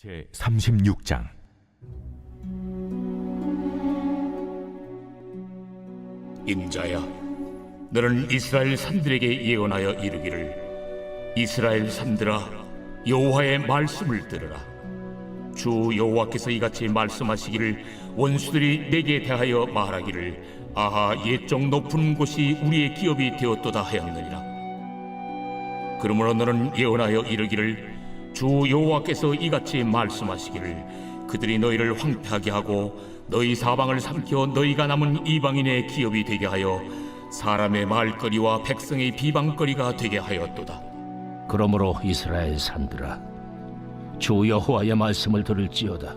제 36장. 인자야, 너는 이스라엘 산들에게 예언하여 이르기를, 이스라엘 산들아, 여호와의 말씀을 들으라. 주 여호와께서 이같이 말씀하시기를, 원수들이 내게 대하여 말하기를, 아하, 옛적 높은 곳이 우리의 기업이 되었도다 하였느니라. 그러므로 너는 예언하여 이르기를, 주 여호와께서 이같이 말씀하시기를, 그들이 너희를 황폐하게 하고 너희 사방을 삼켜 너희가 남은 이방인의 기업이 되게 하여 사람의 말거리와 백성의 비방거리가 되게 하였도다. 그러므로 이스라엘 산들아, 주 여호와의 말씀을 들을지어다.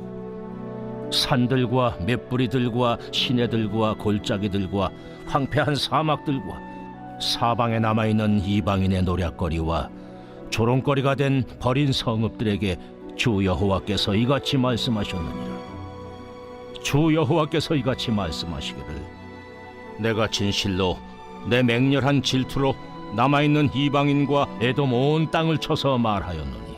산들과 맷뿌리들과 시내들과 골짜기들과 황폐한 사막들과 사방에 남아있는 이방인의 노략거리와 조롱거리가 된 버린 성읍들에게 주 여호와께서 이같이 말씀하셨느니라. 주 여호와께서 이같이 말씀하시기를, 내가 진실로 내 맹렬한 질투로 남아있는 이방인과 에돔 온 땅을 쳐서 말하였노니,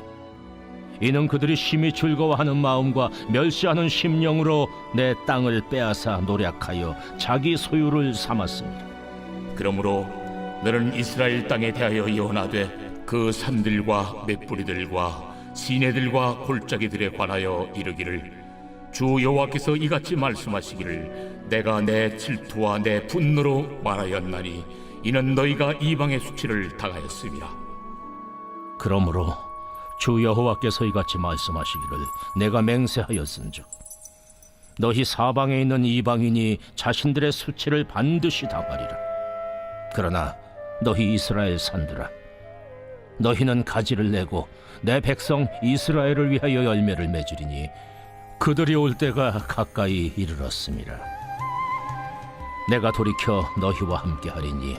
이는 그들이 심히 즐거워하는 마음과 멸시하는 심령으로 내 땅을 빼앗아 노략하여 자기 소유를 삼았습니다. 그러므로 너는 이스라엘 땅에 대하여 예언하되, 그 산들과 맷뿌리들과 시내들과 골짜기들에 관하여 이르기를, 주 여호와께서 이같이 말씀하시기를, 내가 내 질투와 내 분노로 말하였나니 이는 너희가 이방의 수치를 당하였음이라. 그러므로 주 여호와께서 이같이 말씀하시기를, 내가 맹세하였은즉 너희 사방에 있는 이방인이 자신들의 수치를 반드시 당하리라. 그러나 너희 이스라엘 산들아, 너희는 가지를 내고 내 백성 이스라엘을 위하여 열매를 맺으리니 그들이 올 때가 가까이 이르렀음이라. 내가 돌이켜 너희와 함께하리니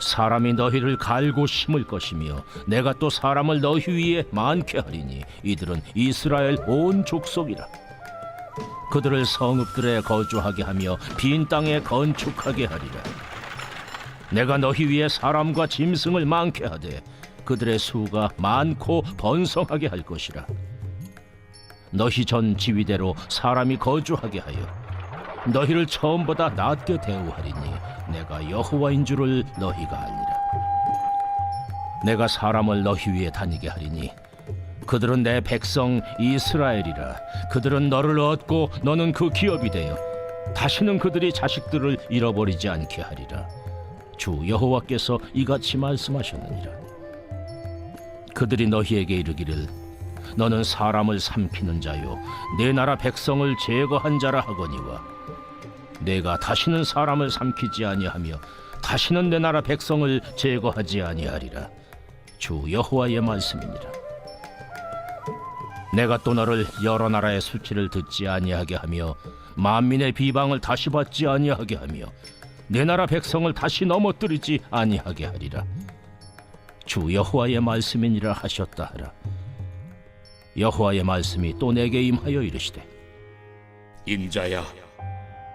사람이 너희를 갈고 심을 것이며 내가 또 사람을 너희 위에 많게 하리니 이들은 이스라엘 온 족속이라. 그들을 성읍들에 거주하게 하며 빈 땅에 건축하게 하리라. 내가 너희 위에 사람과 짐승을 많게 하되 그들의 수가 많고 번성하게 할 것이라. 너희 전 지위대로 사람이 거주하게 하여 너희를 처음보다 낮게 대우하리니 내가 여호와인 줄을 너희가 알리라. 내가 사람을 너희 위에 다니게 하리니 그들은 내 백성 이스라엘이라. 그들은 너를 얻고 너는 그 기업이 되어 다시는 그들이 자식들을 잃어버리지 않게 하리라. 주 여호와께서 이같이 말씀하셨느니라. 그들이 너희에게 이르기를, 너는 사람을 삼키는 자요 내 나라 백성을 제거한 자라 하거니와, 내가 다시는 사람을 삼키지 아니하며 다시는 내 나라 백성을 제거하지 아니하리라. 주 여호와의 말씀이니라. 내가 또 너를 여러 나라의 수치를 듣지 아니하게 하며 만민의 비방을 다시 받지 아니하게 하며 내 나라 백성을 다시 넘어뜨리지 아니하게 하리라. 주 여호와의 말씀이니라 하셨다 하라. 여호와의 말씀이 또 내게 임하여 이르시되, 인자야,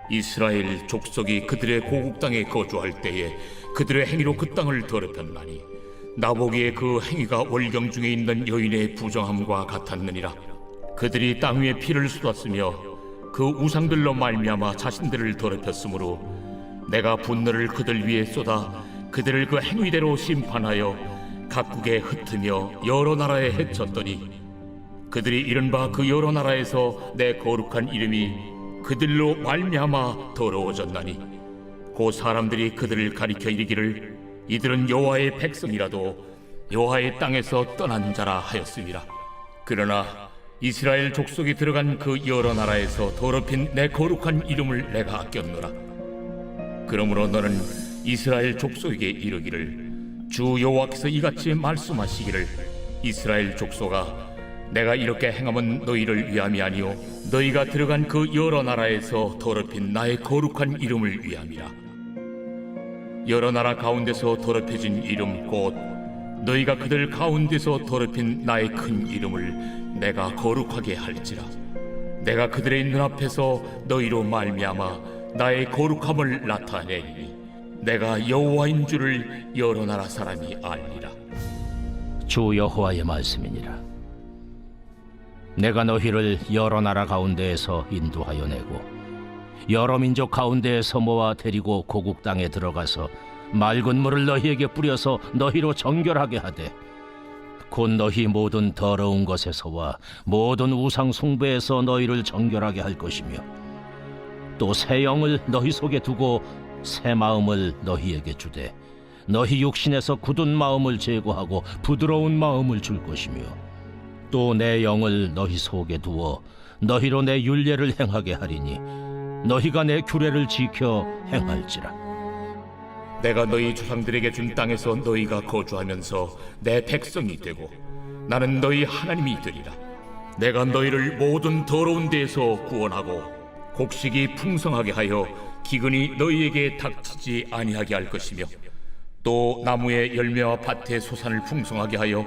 이스라엘 족속이 그들의 고국 땅에 거주할 때에 그들의 행위로 그 땅을 더럽혔나니 나보기에 그 행위가 월경 중에 있는 여인의 부정함과 같았느니라. 그들이 땅 위에 피를 쏟았으며 그 우상들로 말미암아 자신들을 더럽혔으므로 내가 분노를 그들 위에 쏟아 그들을 그 행위대로 심판하여 각국에 흩으며 여러 나라에 해쳤더니, 그들이 이른 바 그 여러 나라에서 내 거룩한 이름이 그들로 말미암아 더러워졌나니 그 사람들이 그들을 가리켜 이르기를, 이들은 여호와의 백성이라도 여호와의 땅에서 떠난 자라 하였음이라. 그러나 이스라엘 족속이 들어간 그 여러 나라에서 더럽힌 내 거룩한 이름을 내가 아꼈노라. 그러므로 너는 이스라엘 족속에게 이르기를, 주 여호와께서 이같이 말씀하시기를, 이스라엘 족속아, 내가 이렇게 행함은 너희를 위함이 아니요 너희가 들어간 그 여러 나라에서 더럽힌 나의 거룩한 이름을 위함이라. 여러 나라 가운데서 더럽혀진 이름 곧 너희가 그들 가운데서 더럽힌 나의 큰 이름을 내가 거룩하게 할지라. 내가 그들의 눈앞에서 너희로 말미암아 나의 거룩함을 나타내리니 내가 여호와인 줄을 여러 나라 사람이 알리라. 주 여호와의 말씀이니라. 내가 너희를 여러 나라 가운데에서 인도하여 내고 여러 민족 가운데에서 모아 데리고 고국 땅에 들어가서 맑은 물을 너희에게 뿌려서 너희로 정결하게 하되 곧 너희 모든 더러운 것에서와 모든 우상 숭배에서 너희를 정결하게 할 것이며 또 새 영을 너희 속에 두고 새 마음을 너희에게 주되 너희 육신에서 굳은 마음을 제거하고 부드러운 마음을 줄 것이며 또 내 영을 너희 속에 두어 너희로 내 율례를 행하게 하리니 너희가 내 규례를 지켜 행할지라. 내가 너희 조상들에게 준 땅에서 너희가 거주하면서 내 백성이 되고 나는 너희 하나님이 되리라. 내가 너희를 모든 더러운 데에서 구원하고 곡식이 풍성하게 하여 기근이 너희에게 닥치지 아니하게 할 것이며 또 나무의 열매와 밭의 소산을 풍성하게 하여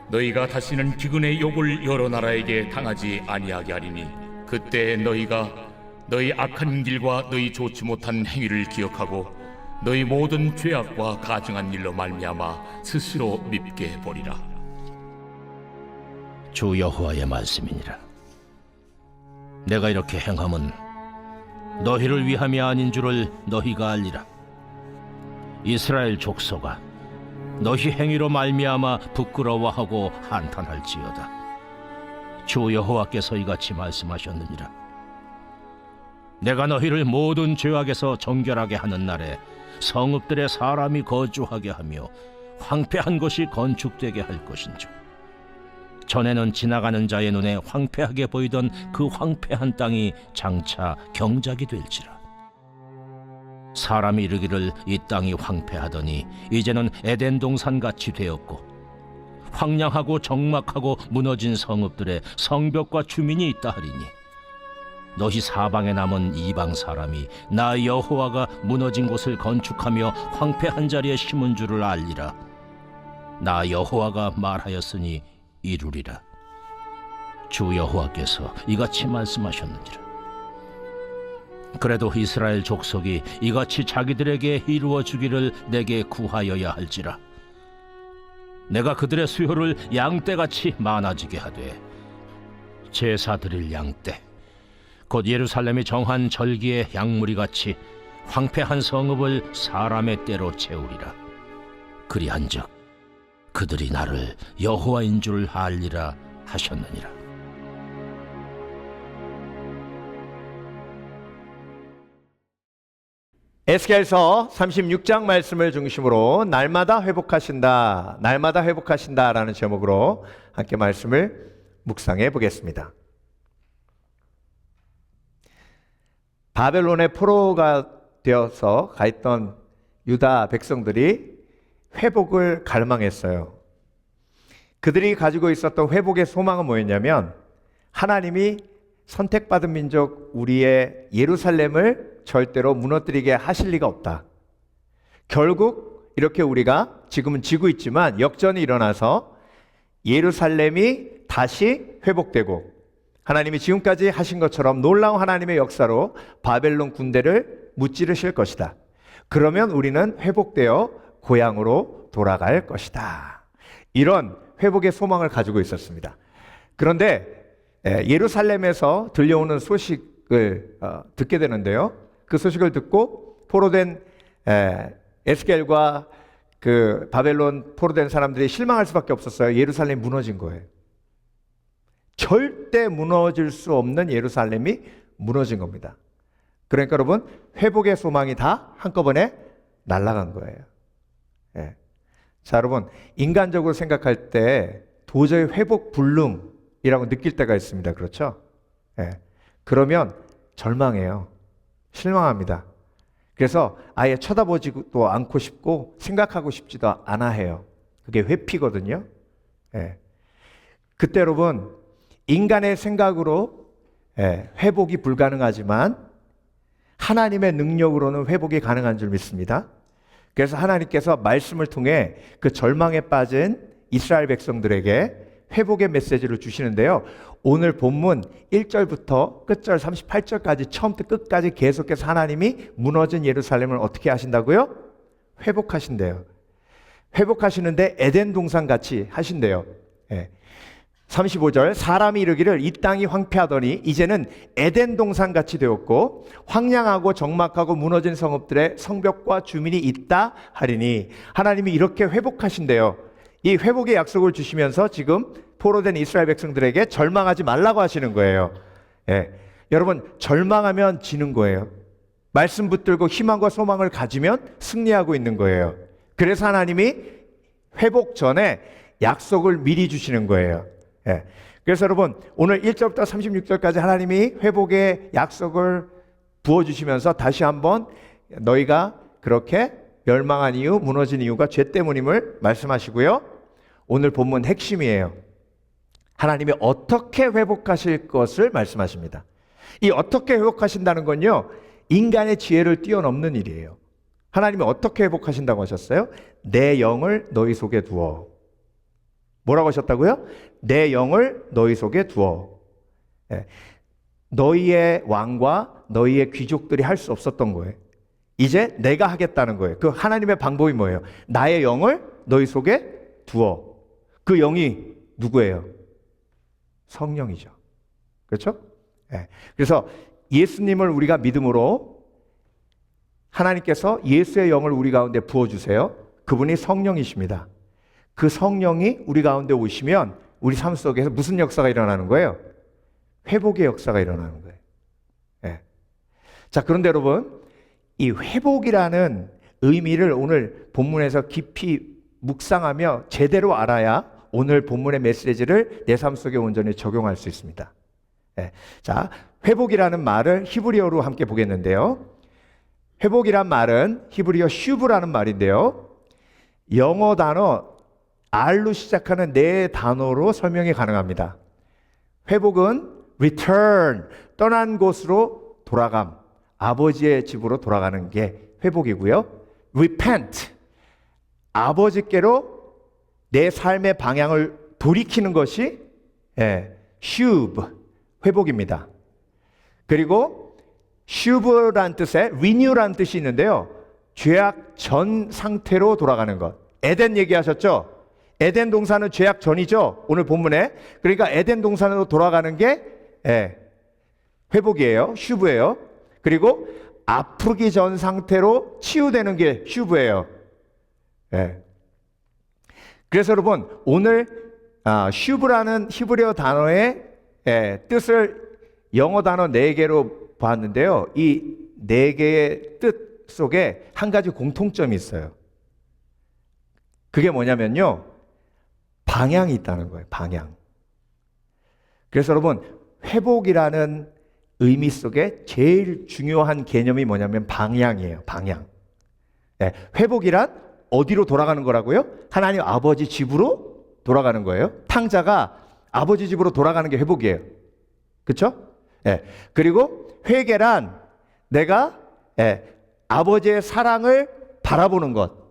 너희가 다시는 기근의 욕을 여러 나라에게 당하지 아니하게 하리니 그때 너희가 너희 악한 길과 너희 좋지 못한 행위를 기억하고 너희 모든 죄악과 가증한 일로 말미암아 스스로 밉게 보리라. 주 여호와의 말씀이니라. 내가 이렇게 행함은 너희를 위함이 아닌 줄을 너희가 알리라. 이스라엘 족속아, 너희 행위로 말미암아 부끄러워하고 한탄할지어다. 주 여호와께서 이같이 말씀하셨느니라. 내가 너희를 모든 죄악에서 정결하게 하는 날에 성읍들에 사람이 거주하게 하며 황폐한 것이 건축되게 할 것인즉 전에는 지나가는 자의 눈에 황폐하게 보이던 그 황폐한 땅이 장차 경작이 될지라. 사람이 이르기를 이 땅이 황폐하더니 이제는 에덴 동산같이 되었고 황량하고 적막하고 무너진 성읍들에 성벽과 주민이 있다 하리니 너희 사방에 남은 이방 사람이 나 여호와가 무너진 곳을 건축하며 황폐한 자리에 심은 줄을 알리라. 나 여호와가 말하였으니 이루리라. 주 여호와께서 이같이 말씀하셨느니라. 그래도 이스라엘 족속이 이같이 자기들에게 이루어 주기를 내게 구하여야 할지라. 내가 그들의 수요를 양떼같이 많아지게 하되 제사 드릴 양떼 곧 예루살렘이 정한 절기의 양무리같이 황폐한 성읍을 사람의 떼로 채우리라. 그리한즉 그들이 나를 여호와인 줄 알리라 하셨느니라. 에스겔서 36장 말씀을 중심으로 날마다 회복하신다, 날마다 회복하신다라는 제목으로 함께 말씀을 묵상해 보겠습니다. 바벨론의 포로가 되어서 가 있던 유다 백성들이 회복을 갈망했어요. 그들이 가지고 있었던 회복의 소망은 뭐였냐면 하나님이 선택받은 민족 우리의 예루살렘을 절대로 무너뜨리게 하실 리가 없다. 결국 이렇게 우리가 지금은 지고 있지만 역전이 일어나서 예루살렘이 다시 회복되고 하나님이 지금까지 하신 것처럼 놀라운 하나님의 역사로 바벨론 군대를 무찌르실 것이다. 그러면 우리는 회복되어 고향으로 돌아갈 것이다. 이런 회복의 소망을 가지고 있었습니다. 그런데 예루살렘에서 들려오는 소식을 듣게 되는데요. 그 소식을 듣고 포로된 에스겔과 그 바벨론 포로된 사람들이 실망할 수밖에 없었어요. 예루살렘이 무너진 거예요. 절대 무너질 수 없는 예루살렘이 무너진 겁니다. 그러니까 여러분 회복의 소망이 다 한꺼번에 날아간 거예요. 예. 자, 여러분 인간적으로 생각할 때 도저히 회복 불능이라고 느낄 때가 있습니다. 그렇죠? 예. 그러면 절망해요. 실망합니다. 그래서 아예 쳐다보지도 않고 싶고 생각하고 싶지도 않아 해요. 그게 회피거든요. 예. 그때 여러분 인간의 생각으로 회복이 불가능하지만 하나님의 능력으로는 회복이 가능한 줄 믿습니다. 그래서 하나님께서 말씀을 통해 그 절망에 빠진 이스라엘 백성들에게 회복의 메시지를 주시는데요. 오늘 본문 1절부터 끝절 38절까지 처음부터 끝까지 계속해서 하나님이 무너진 예루살렘을 어떻게 하신다고요? 회복하신대요. 회복하시는데 에덴 동산 같이 하신대요. 예. 35절 사람이 이르기를 이 땅이 황폐하더니 이제는 에덴 동산 같이 되었고 황량하고 적막하고 무너진 성읍들의 성벽과 주민이 있다 하리니 하나님이 이렇게 회복하신대요. 이 회복의 약속을 주시면서 지금 포로된 이스라엘 백성들에게 절망하지 말라고 하시는 거예요. 예. 여러분 절망하면 지는 거예요. 말씀 붙들고 희망과 소망을 가지면 승리하고 있는 거예요. 그래서 하나님이 회복 전에 약속을 미리 주시는 거예요. 예. 그래서 여러분 오늘 1절부터 36절까지 하나님이 회복의 약속을 부어주시면서 다시 한번 너희가 그렇게 멸망한 이유, 무너진 이유가 죄 때문임을 말씀하시고요. 오늘 본문 핵심이에요. 하나님이 어떻게 회복하실 것을 말씀하십니다. 이 어떻게 회복하신다는 건요, 인간의 지혜를 뛰어넘는 일이에요. 하나님이 어떻게 회복하신다고 하셨어요? 내 영을 너희 속에 두어. 뭐라고 하셨다고요? 내 영을 너희 속에 두어. 예. 너희의 왕과 너희의 귀족들이 할 수 없었던 거예요. 이제 내가 하겠다는 거예요. 그 하나님의 방법이 뭐예요? 나의 영을 너희 속에 두어. 그 영이 누구예요? 성령이죠. 그렇죠? 예. 그래서 예수님을 우리가 믿음으로 하나님께서 예수의 영을 우리 가운데 부어주세요. 그분이 성령이십니다. 그 성령이 우리 가운데 오시면 우리 삶 속에서 무슨 역사가 일어나는 거예요? 회복의 역사가 일어나는 거예요. 예. 자, 그런데 여러분, 이 회복이라는 의미를 오늘 본문에서 깊이 묵상하며 제대로 알아야 오늘 본문의 메시지를 내 삶 속에 온전히 적용할 수 있습니다. 예. 자, 회복이라는 말을 히브리어로 함께 보겠는데요. 회복이란 말은 히브리어 슈브라는 말인데요. 영어 단어 R로 시작하는 네 단어로 설명이 가능합니다. 회복은 return, 떠난 곳으로 돌아감, 아버지의 집으로 돌아가는 게 회복이고요. repent, 아버지께로 내 삶의 방향을 돌이키는 것이 슈브, 회복입니다. 그리고 슈브란 뜻에 renew란 뜻이 있는데요. 죄악 전 상태로 돌아가는 것. 에덴 얘기하셨죠? 에덴 동산은 죄악 전이죠. 오늘 본문에. 그러니까 에덴 동산으로 돌아가는 게 회복이에요. 슈브예요. 그리고 아프기 전 상태로 치유되는 게 슈브예요. 그래서 여러분 오늘 슈브라는 히브리어 단어의 뜻을 영어 단어 4개로 봤는데요. 이 4개의 뜻 속에 한 가지 공통점이 있어요. 그게 뭐냐면요. 방향이 있다는 거예요. 방향. 그래서 여러분 회복이라는 의미 속에 제일 중요한 개념이 뭐냐면 방향이에요. 방향. 회복이란 어디로 돌아가는 거라고요? 하나님 아버지 집으로 돌아가는 거예요. 탕자가 아버지 집으로 돌아가는 게 회복이에요. 그렇죠? 그리고 회개란 내가 아버지의 사랑을 바라보는 것.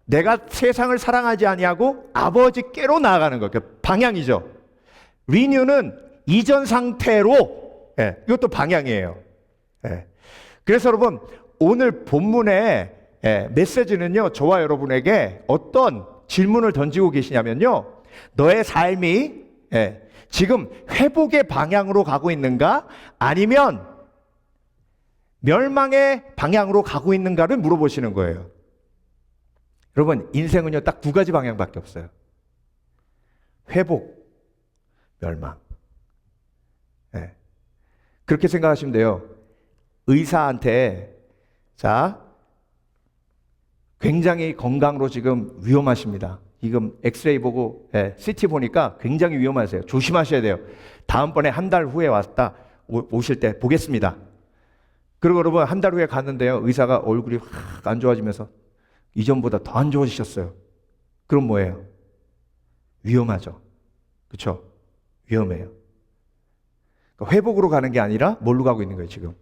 내가 세상을 사랑하지 아니하고 아버지께로 나아가는 것. 그 방향이죠. 리뉴는 이전 상태로, 이것도 방향이에요. 그래서 여러분 오늘 본문의 메시지는요, 저와 여러분에게 어떤 질문을 던지고 계시냐면요, 너의 삶이 지금 회복의 방향으로 가고 있는가, 아니면 멸망의 방향으로 가고 있는가를 물어보시는 거예요. 여러분 인생은요 딱 2가지 방향밖에 없어요. 회복, 멸망. 그렇게 생각하시면 돼요. 의사한테 자 굉장히 건강으로 지금 위험하십니다. 지금 엑스레이 보고 CT 보니까 굉장히 위험하세요. 조심하셔야 돼요. 다음번에 한 달 후에 오실 때 보겠습니다. 그리고 여러분 한 달 후에 갔는데요. 의사가 얼굴이 확 안 좋아지면서 이전보다 더 안 좋아지셨어요. 그럼 뭐예요? 위험하죠. 그렇죠? 위험해요. 그러니까 회복으로 가는 게 아니라 뭘로 가고 있는 거예요 지금?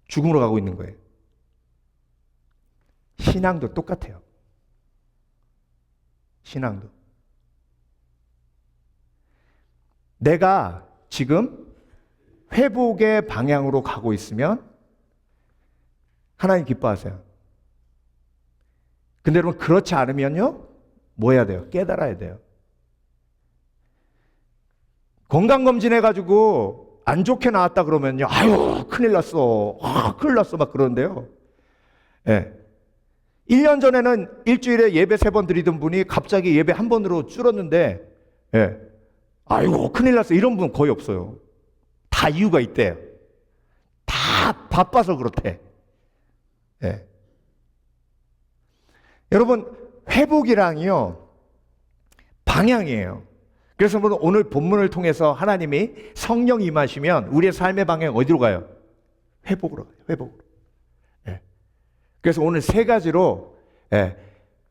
죽음으로 가고 있는 거예요. 신앙도 똑같아요. 신앙도. 내가 지금 회복의 방향으로 가고 있으면 하나님 기뻐하세요. 근데 여러분 그렇지 않으면요 뭐 해야 돼요? 깨달아야 돼요. 건강검진 해가지고 안 좋게 나왔다 그러면요. 아유, 큰일 났어. 큰일 났어. 막 그러는데요. 예. 1년 전에는 일주일에 예배 3번 드리던 분이 갑자기 예배 1번으로 줄었는데, 예. 아이고, 큰일 났어. 이런 분 거의 없어요. 다 이유가 있대요. 다 바빠서 그렇대. 예. 여러분, 회복이랑요, 방향이에요. 그래서 오늘 본문을 통해서 하나님이 성령 임하시면 우리의 삶의 방향 어디로 가요? 회복으로 가요. 회복으로. 예. 그래서 오늘 3가지로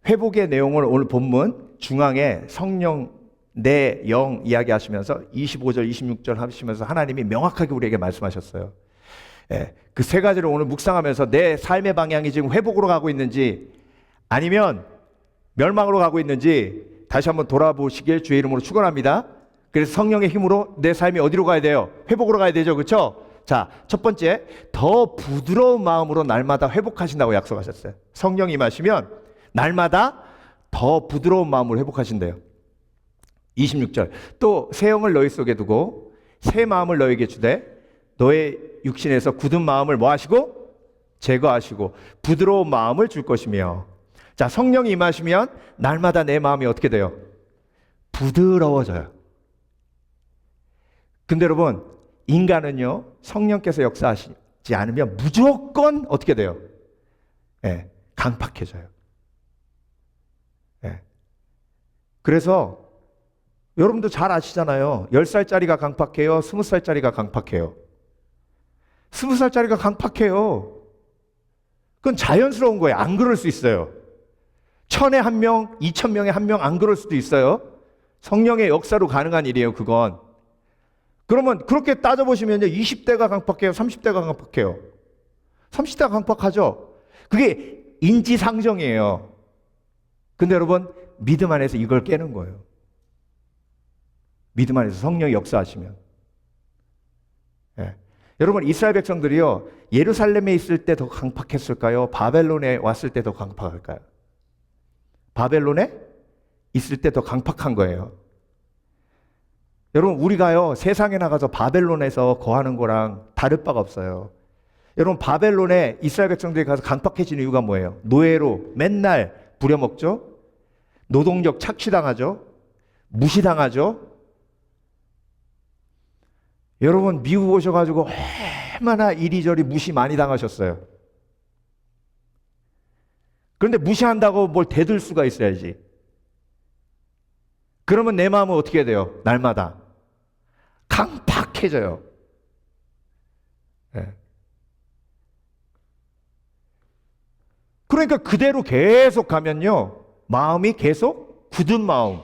회복의 내용을 오늘 본문 중앙에 성령 내 영 이야기하시면서 25절 26절 하시면서 하나님이 명확하게 우리에게 말씀하셨어요. 그 3가지를 오늘 묵상하면서 내 삶의 방향이 지금 회복으로 가고 있는지 아니면 멸망으로 가고 있는지 다시 한번 돌아보시길 주의 이름으로 축원합니다. 그래서 성령의 힘으로 내 삶이 어디로 가야 돼요? 회복으로 가야 되죠. 그렇죠? 자, 첫 번째, 더 부드러운 마음으로 날마다 회복하신다고 약속하셨어요. 성령이 임하시면 날마다 더 부드러운 마음으로 회복하신대요. 26절, 또 새 영을 너희 속에 두고 새 마음을 너희에게 주되 너의 육신에서 굳은 마음을 뭐 하시고? 제거하시고 부드러운 마음을 줄 것이며. 자, 성령이 임하시면 날마다 내 마음이 어떻게 돼요? 부드러워져요. 근데 여러분, 인간은요, 성령께서 역사하시지 않으면 무조건 어떻게 돼요? 강팍해져요. 그래서 여러분도 잘 아시잖아요. 10살짜리가 강팍해요? 20살짜리가 강팍해요? 20살짜리가 강팍해요. 그건 자연스러운 거예요. 안 그럴 수 있어요. 1000에 1명, 2000명에 1명 안 그럴 수도 있어요. 성령의 역사로 가능한 일이에요, 그건. 그러면 그렇게 따져보시면 20대가 강팍해요? 30대가 강팍해요? 30대가 강팍하죠? 그게 인지상정이에요. 근데 여러분, 믿음 안에서 이걸 깨는 거예요. 믿음 안에서 성령이 역사하시면. 여러분, 이스라엘 백성들이요, 예루살렘에 있을 때 더 강팍했을까요? 바벨론에 왔을 때 더 강팍할까요? 바벨론에 있을 때 더 강팍한 거예요. 여러분, 우리가요, 세상에 나가서 바벨론에서 거하는 거랑 다를 바가 없어요. 여러분, 바벨론에 이스라엘 백성들이 가서 강팍해진 이유가 뭐예요? 노예로 맨날 부려먹죠? 노동력 착취당하죠? 무시당하죠? 여러분, 미국 오셔가지고 얼마나 이리저리 무시 많이 당하셨어요. 그런데 무시한다고 뭘 대들 수가 있어야지. 그러면 내 마음은 어떻게 돼요? 날마다 강팍해져요. 그러니까 그대로 계속 가면요, 마음이 계속 굳은 마음.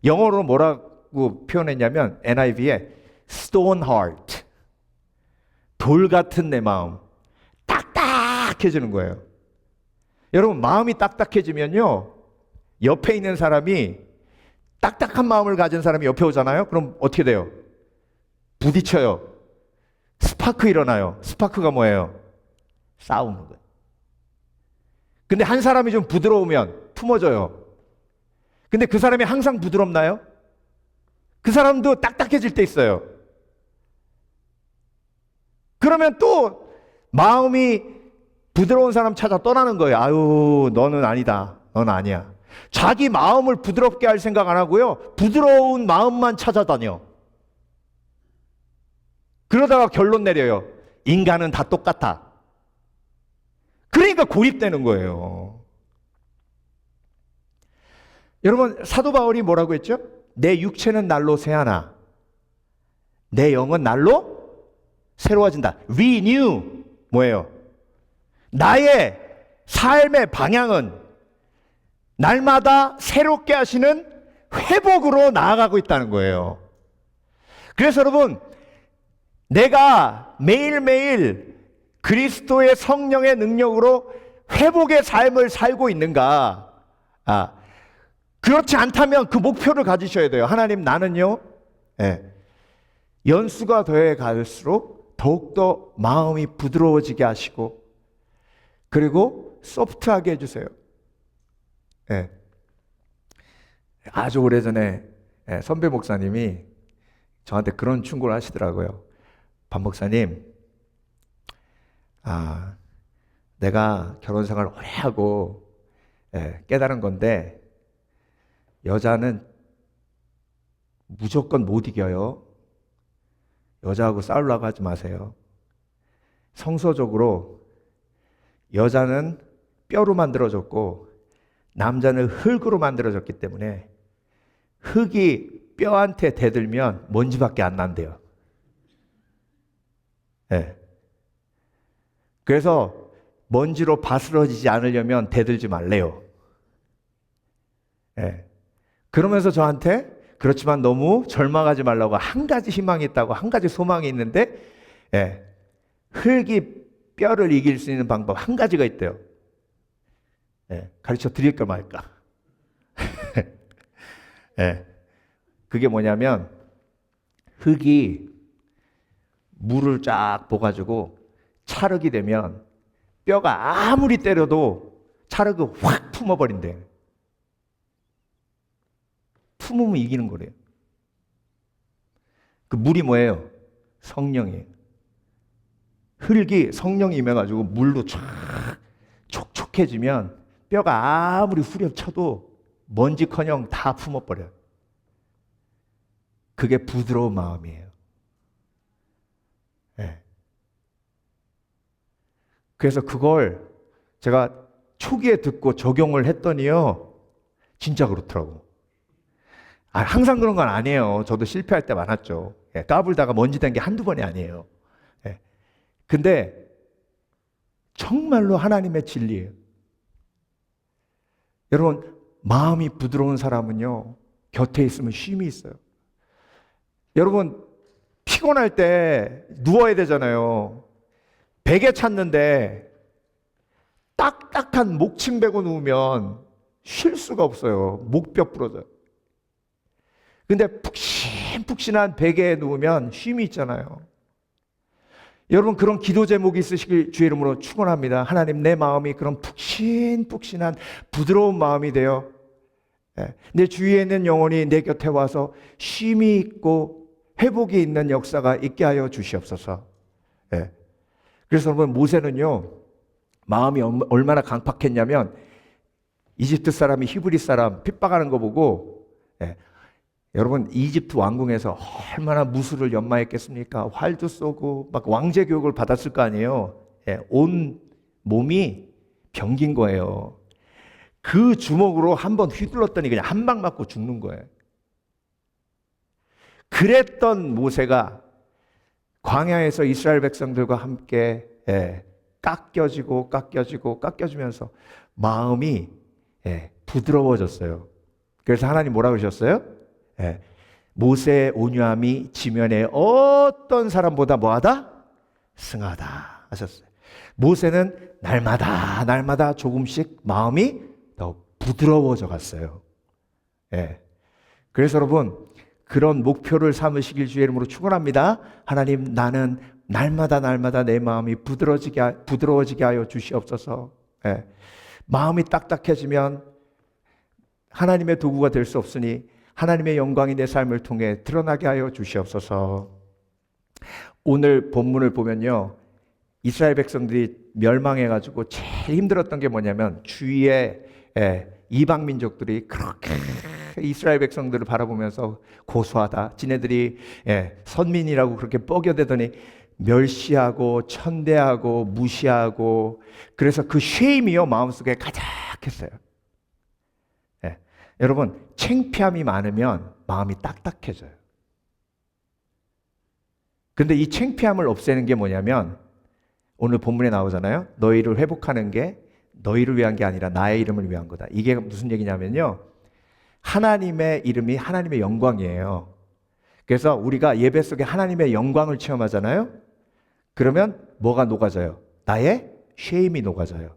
영어로 뭐라고 표현했냐면 NIV에 stone heart, 돌 같은 내 마음, 딱딱해지는 거예요. 여러분, 마음이 딱딱해지면요, 옆에 있는 사람이 딱딱한 마음을 가진 사람이 옆에 오잖아요. 그럼 어떻게 돼요? 부딪혀요. 스파크 일어나요. 스파크가 뭐예요? 싸우는 거예요. 근데 한 사람이 좀 부드러우면 품어져요. 근데 그 사람이 항상 부드럽나요? 그 사람도 딱딱해질 때 있어요. 그러면 또 마음이 부드러운 사람 찾아 떠나는 거예요. 아유, 너는 아니다. 넌 아니야. 자기 마음을 부드럽게 할 생각 안 하고요, 부드러운 마음만 찾아다녀. 그러다가 결론 내려요. 인간은 다 똑같아. 그러니까 고립되는 거예요. 여러분, 사도 바울이 뭐라고 했죠? 내 육체는 날로 새하나 내 영은 날로 새로워진다. Renew. 뭐예요? 나의 삶의 방향은 날마다 새롭게 하시는 회복으로 나아가고 있다는 거예요. 그래서 여러분, 내가 매일매일 그리스도의 성령의 능력으로 회복의 삶을 살고 있는가? 그렇지 않다면 그 목표를 가지셔야 돼요. 하나님, 나는요, 연수가 더해 갈수록 더욱더 마음이 부드러워지게 하시고, 그리고 소프트하게 해주세요. 아주 오래전에 선배 목사님이 저한테 그런 충고를 하시더라고요. 박 목사님, 내가 결혼 생활 오래 하고 깨달은 건데 여자는 무조건 못 이겨요. 여자하고 싸우려고 하지 마세요. 성서적으로 여자는 뼈로 만들어졌고 남자는 흙으로 만들어졌기 때문에 흙이 뼈한테 대들면 먼지밖에 안 난대요. 그래서 먼지로 바스러지지 않으려면 대들지 말래요. 그러면서 저한테 그렇지만 너무 절망하지 말라고 한 가지 희망이 있다고, 한 가지 소망이 있는데 흙이 뼈를 이길 수 있는 방법 한 가지가 있대요. 가르쳐 드릴까 말까. 그게 뭐냐면 흙이 물을 쫙 부어가지고 찰흙이 되면 뼈가 아무리 때려도 찰흙을 확 품어버린대. 품으면 이기는 거래요. 그 물이 뭐예요? 성령이에요. 흙이 성령이 임해가지고 물로 쫙 촉촉해지면 뼈가 아무리 후려쳐도 먼지커녕 다 품어버려요. 그게 부드러운 마음이에요. 그래서 그걸 제가 초기에 듣고 적용을 했더니요, 진짜 그렇더라고. 항상 그런 건 아니에요. 저도 실패할 때 많았죠. 까불다가 먼지 된 게 한두 번이 아니에요. 근데 정말로 하나님의 진리예요. 여러분, 마음이 부드러운 사람은요, 곁에 있으면 쉼이 있어요. 여러분, 피곤할 때 누워야 되잖아요. 베개 찼는데 딱딱한 목침 베고 누우면 쉴 수가 없어요. 목뼈 부러져요. 근데 푹신푹신한 베개에 누우면 쉼이 있잖아요. 여러분, 그런 기도 제목이 있으시길 주의 이름으로 축원합니다. 하나님, 내 마음이 그런 푹신푹신한 부드러운 마음이 되어 내 주위에 있는 영혼이 내 곁에 와서 쉼이 있고 회복이 있는 역사가 있게 하여 주시옵소서. 그래서 여러분, 모세는요, 마음이 얼마나 강팍했냐면 이집트 사람이 히브리 사람 핍박하는 거 보고, 여러분, 이집트 왕궁에서 얼마나 무술을 연마했겠습니까? 활도 쏘고 막 왕제 교육을 받았을 거 아니에요. 온 몸이 병긴 거예요. 그 주먹으로 한번 휘둘렀더니 그냥 한 방 맞고 죽는 거예요. 그랬던 모세가 광야에서 이스라엘 백성들과 함께 깎여지면서 마음이 부드러워졌어요. 그래서 하나님 뭐라고 그러셨어요? 모세의 온유함이 지면에 어떤 사람보다 뭐하다? 승하다 하셨어요. 모세는 날마다 조금씩 마음이 더 부드러워져 갔어요. 그래서 여러분, 그런 목표를 삼으시길 주의 이름으로 축원합니다. 하나님, 나는 날마다 내 마음이 부드러워지게 하여 주시옵소서. 마음이 딱딱해지면 하나님의 도구가 될 수 없으니 하나님의 영광이 내 삶을 통해 드러나게 하여 주시옵소서. 오늘 본문을 보면요, 이스라엘 백성들이 멸망해가지고 제일 힘들었던 게 뭐냐면 주위에 이방 민족들이 그렇게 이스라엘 백성들을 바라보면서 고소하다, 지네들이 선민이라고 그렇게 뻐겨대더니 멸시하고 천대하고 무시하고, 그래서 그 쉐임이요 마음속에 가득했어요. 여러분, 창피함이 많으면 마음이 딱딱해져요. 근데 이 창피함을 없애는 게 뭐냐면 오늘 본문에 나오잖아요. 너희를 회복하는 게 너희를 위한 게 아니라 나의 이름을 위한 거다. 이게 무슨 얘기냐면요, 하나님의 이름이 하나님의 영광이에요. 그래서 우리가 예배 속에 하나님의 영광을 체험하잖아요. 그러면 뭐가 녹아져요? 나의 쉐임이 녹아져요.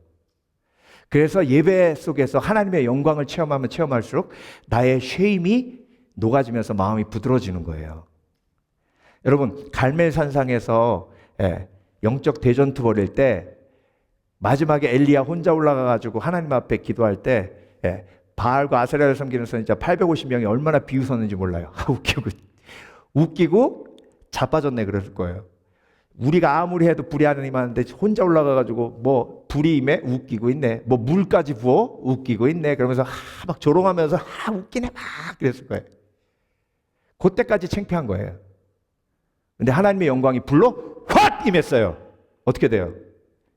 그래서 예배 속에서 하나님의 영광을 체험하면 체험할수록 나의 쉐임이 녹아지면서 마음이 부드러워지는 거예요. 여러분, 갈멜산상에서 영적 대전투 벌일 때 마지막에 엘리야 혼자 올라가가지고 하나님 앞에 기도할 때 바알과 아세라를 섬기는 선지자 850명이 얼마나 비웃었는지 몰라요. 웃기고 웃기고 자빠졌네 그랬을 거예요. 우리가 아무리 해도 불이 하느님 하는데 혼자 올라가가지고 뭐 불이 임해 웃기고 있네. 뭐 물까지 부어 웃기고 있네. 그러면서 막 조롱하면서 웃기네 막 그랬을 거예요. 그때까지 창피한 거예요. 근데 하나님의 영광이 불로 확 임했어요. 어떻게 돼요?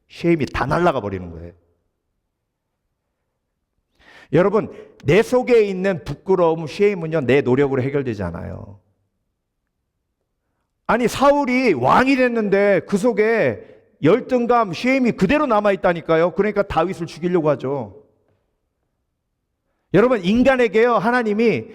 쉐임이 다 날아가 버리는 거예요. 여러분, 내 속에 있는 부끄러움, 쉐임은요, 내 노력으로 해결되지 않아요. 아니, 사울이 왕이 됐는데 그 속에 열등감, 쉐임이 그대로 남아있다니까요. 그러니까 다윗을 죽이려고 하죠. 여러분, 인간에게요, 하나님이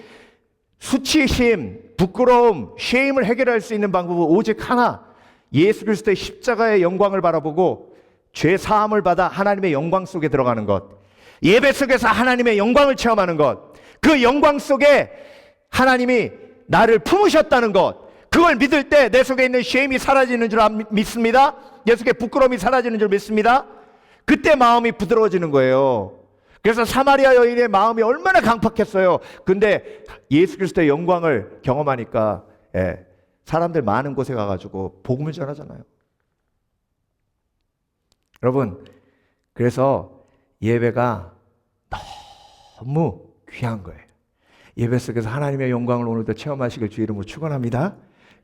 수치심, 부끄러움, 쉐임을 해결할 수 있는 방법은 오직 하나, 예수 그리스도의 십자가의 영광을 바라보고 죄 사함을 받아 하나님의 영광 속에 들어가는 것, 예배 속에서 하나님의 영광을 체험하는 것, 그 영광 속에 하나님이 나를 품으셨다는 것, 그걸 믿을 때 내 속에 있는 쉐임이 사라지는 줄 믿습니다. 내 속에 부끄러움이 사라지는 줄 믿습니다. 그때 마음이 부드러워지는 거예요. 그래서 사마리아 여인의 마음이 얼마나 강팍했어요. 근데 예수 그리스도의 영광을 경험하니까 사람들 많은 곳에 가가지고 복음을 전하잖아요. 여러분, 그래서 예배가 너무 귀한 거예요. 예배 속에서 하나님의 영광을 오늘도 체험하시길 주의 이름으로 축원합니다.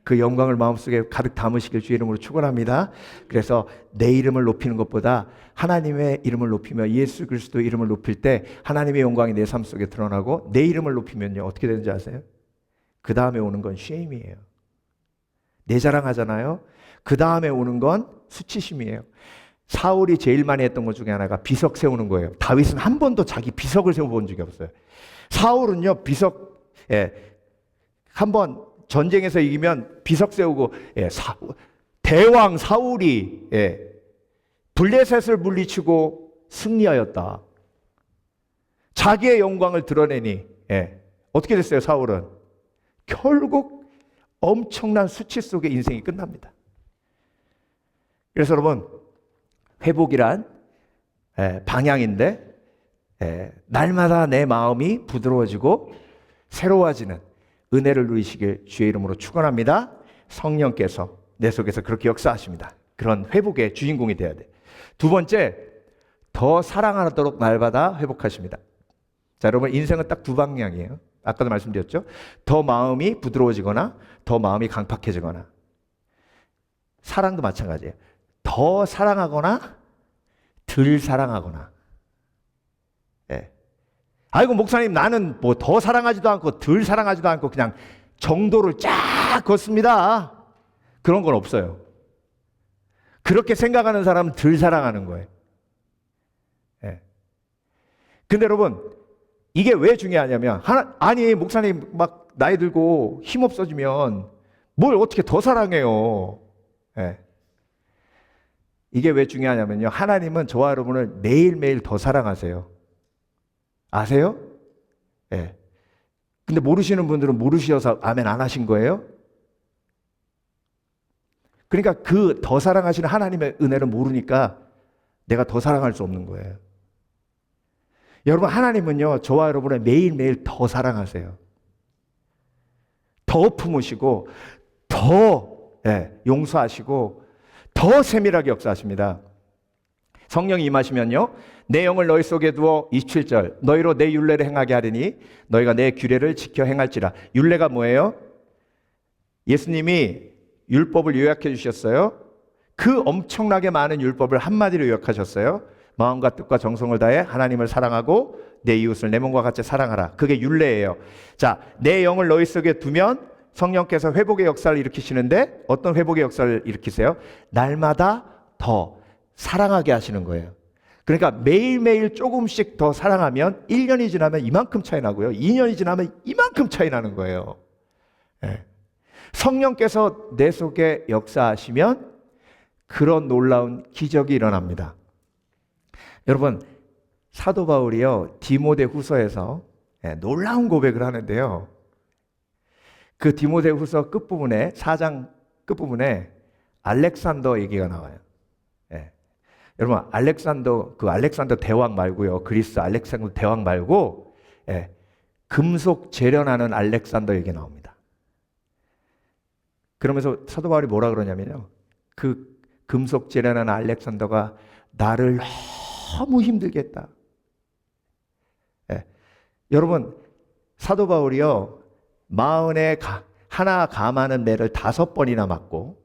그 영광을 마음속에 가득 담으시길 주의 이름으로 축원합니다. 그래서 내 이름을 높이는 것보다 하나님의 이름을 높이며 예수 그리스도의 이름을 높일 때 하나님의 영광이 내 삶 속에 드러나고, 내 이름을 높이면요 어떻게 되는지 아세요? 그 다음에 오는 건 쉐임이에요. 내 자랑하잖아요. 그 다음에 오는 건 수치심이에요. 사울이 제일 많이 했던 것 중에 하나가 비석 세우는 거예요. 다윗은 한 번도 자기 비석을 세워본 적이 없어요. 사울은요 비석, 한번 전쟁에서 이기면 비석 세우고, 대왕 사울이 블레셋을 물리치고 승리하였다. 자기의 영광을 드러내니 어떻게 됐어요? 사울은 결국 엄청난 수치 속에 인생이 끝납니다. 그래서 여러분, 회복이란 방향인데 날마다 내 마음이 부드러워지고 새로워지는 은혜를 누리시길 주의 이름으로 축원합니다. 성령께서 내 속에서 그렇게 역사하십니다. 그런 회복의 주인공이 되어야 돼. 두 번째, 더 사랑하도록 날마다 회복하십니다. 자, 여러분, 인생은 딱 두 방향이에요. 아까도 말씀드렸죠. 더 마음이 부드러워지거나 더 마음이 강팍해지거나. 사랑도 마찬가지예요. 더 사랑하거나 덜 사랑하거나. 아이고 목사님, 나는 뭐 더 사랑하지도 않고 덜 사랑하지도 않고 그냥 정도를 쫙 걷습니다. 그런 건 없어요. 그렇게 생각하는 사람은 덜 사랑하는 거예요. 근데 여러분, 이게 왜 중요하냐면, 아니 목사님 막 나이 들고 힘 없어지면 뭘 어떻게 더 사랑해요. 이게 왜 중요하냐면요, 하나님은 저와 여러분을 매일매일 더 사랑하세요. 아세요? 근데 모르시는 분들은 모르셔서 아멘 안 하신 거예요? 그러니까 그 더 사랑하시는 하나님의 은혜를 모르니까 내가 더 사랑할 수 없는 거예요. 여러분, 하나님은요 저와 여러분을 매일매일 더 사랑하세요. 더 품으시고 더 용서하시고 더 세밀하게 역사하십니다. 성령이 임하시면요 내 영을 너희 속에 두어 27절 너희로 내 율례를 행하게 하리니 너희가 내 규례를 지켜 행할지라. 율례가 뭐예요? 예수님이 율법을 요약해 주셨어요. 그 엄청나게 많은 율법을 한마디로 요약하셨어요. 마음과 뜻과 정성을 다해 하나님을 사랑하고 내 이웃을 내 몸과 같이 사랑하라. 그게 율례예요. 자, 내 영을 너희 속에 두면 성령께서 회복의 역사를 일으키시는데, 어떤 회복의 역사를 일으키세요? 날마다 더 사랑하게 하시는 거예요. 그러니까 매일매일 조금씩 더 사랑하면 1년이 지나면 이만큼 차이 나고요, 2년이 지나면 이만큼 차이 나는 거예요. 성령께서 내 속에 역사하시면 그런 놀라운 기적이 일어납니다. 여러분, 사도 바울이요 디모데 후서에서 놀라운 고백을 하는데요, 그 디모데 후서 끝부분에 4장 끝부분에 알렉산더 얘기가 나와요. 여러분, 알렉산더 대왕 말고요, 그리스 알렉산더 대왕 말고 금속 재련하는 알렉산더 얘기 나옵니다. 그러면서 사도 바울이 뭐라 그러냐면요. 그 금속질하는 알렉산더가 나를 너무 힘들게 했다. 예. 여러분, 사도 바울이요. 마흔에 하나 감하는 매를 5번이나 맞고,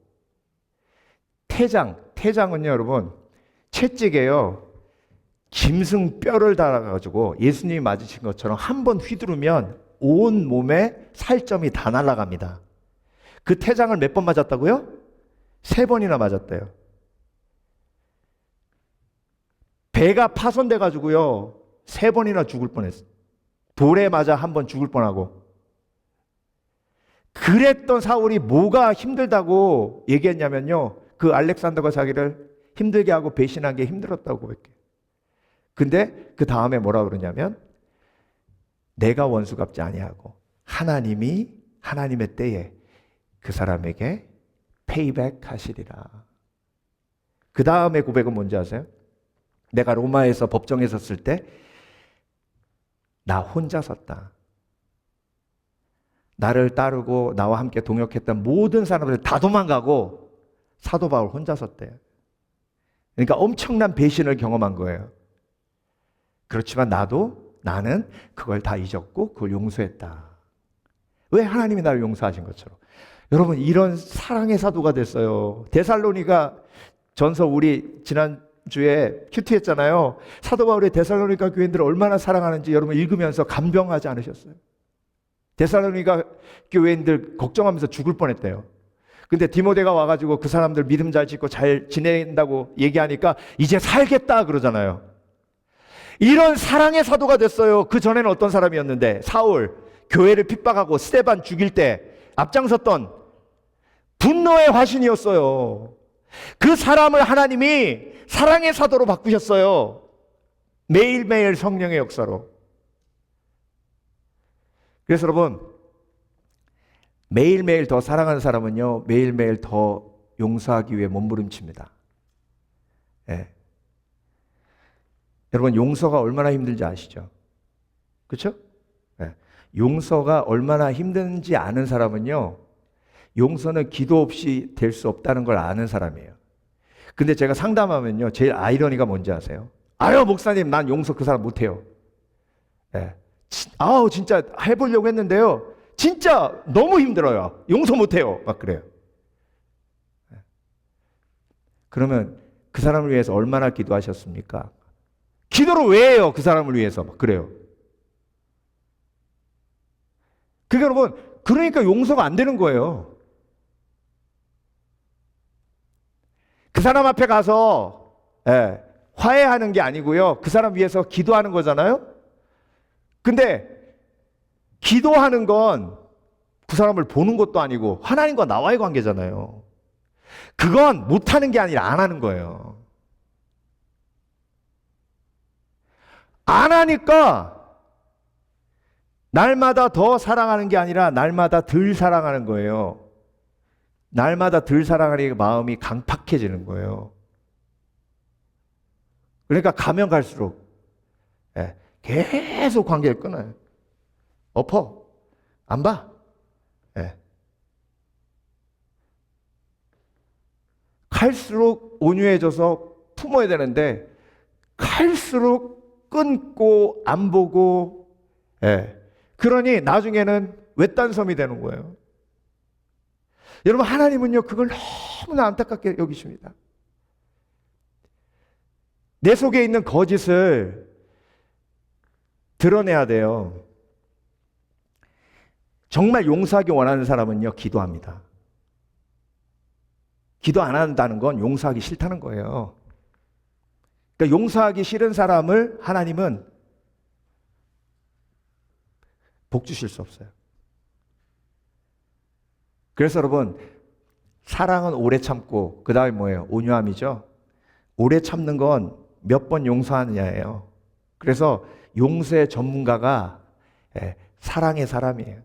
태장은요, 여러분, 채찍에요. 짐승 뼈를 달아가지고 예수님이 맞으신 것처럼 한 번 휘두르면 온 몸에 살점이 다 날아갑니다. 그 태장을 몇 번 맞았다고요? 3번이나 맞았대요. 배가 파손돼가지고요, 3번이나 죽을 뻔했어. 돌에 맞아 한 번 죽을 뻔하고. 그랬던 사울이 뭐가 힘들다고 얘기했냐면요, 그 알렉산더가 자기를 힘들게 하고 배신한 게 힘들었다고 고백해요. 근데 그 다음에 뭐라 그러냐면, 내가 원수 갚지 아니하고 하나님이 하나님의 때에 그 사람에게 페이백 하시리라. 그 다음에 고백은 뭔지 아세요? 내가 로마에서 법정에 섰을 때 나 혼자 섰다. 나를 따르고 나와 함께 동역했던 모든 사람들 다 도망가고 사도 바울 혼자 섰대요. 그러니까 엄청난 배신을 경험한 거예요. 그렇지만 나는 그걸 다 잊었고 그걸 용서했다. 왜? 하나님이 나를 용서하신 것처럼. 여러분, 이런 사랑의 사도가 됐어요. 데살로니가 전서 우리 지난주에 큐티했잖아요. 사도 바울의 데살로니가 교인들을 얼마나 사랑하는지 여러분 읽으면서 감동하지 않으셨어요? 데살로니가 교인들 걱정하면서 죽을 뻔했대요. 근데 디모데가 와가지고 그 사람들 믿음 잘 짓고 잘 지낸다고 얘기하니까 이제 살겠다 그러잖아요. 이런 사랑의 사도가 됐어요. 그 전에는 어떤 사람이었는데, 사울, 교회를 핍박하고 스데반 죽일 때 앞장섰던 분노의 화신이었어요. 그 사람을 하나님이 사랑의 사도로 바꾸셨어요. 매일매일 성령의 역사로. 그래서 여러분, 매일매일 더 사랑하는 사람은요, 매일매일 더 용서하기 위해 몸부림칩니다. 예. 여러분, 용서가 얼마나 힘든지 아시죠? 그렇죠? 네. 용서가 얼마나 힘든지 아는 사람은요, 용서는 기도 없이 될 수 없다는 걸 아는 사람이에요. 근데 제가 상담하면요, 제일 아이러니가 뭔지 아세요? 아유, 목사님, 난 용서 그 사람 못해요. 네. 아우, 진짜 해보려고 했는데요, 진짜 너무 힘들어요. 용서 못해요. 막 그래요. 네. 그러면 그 사람을 위해서 얼마나 기도하셨습니까? 기도를 왜 해요? 그 사람을 위해서. 막 그래요. 그게 여러분, 그러니까 용서가 안 되는 거예요. 그 사람 앞에 가서 화해하는 게 아니고요, 그 사람 위해서 기도하는 거잖아요. 근데 기도하는 건 그 사람을 보는 것도 아니고 하나님과 나와의 관계잖아요. 그건 못하는 게 아니라 안 하는 거예요. 안 하니까 날마다 더 사랑하는 게 아니라 날마다 덜 사랑하는 거예요. 날마다 덜 사랑하니까 마음이 강팍해지는 거예요. 그러니까 가면 갈수록 계속 관계를 끊어요. 엎어. 안 봐. 갈수록 온유해져서 품어야 되는데 갈수록 끊고 안 보고, 그러니 나중에는 외딴섬이 되는 거예요. 여러분, 하나님은요, 그걸 너무나 안타깝게 여기십니다. 내 속에 있는 거짓을 드러내야 돼요. 정말 용서하기 원하는 사람은요, 기도합니다. 기도 안 한다는 건 용서하기 싫다는 거예요. 그러니까 용서하기 싫은 사람을 하나님은 복 주실 수 없어요. 그래서 여러분, 사랑은 오래 참고 그 다음에 뭐예요? 온유함이죠. 오래 참는 건 몇 번 용서하느냐예요. 그래서 용서의 전문가가 사랑의 사람이에요.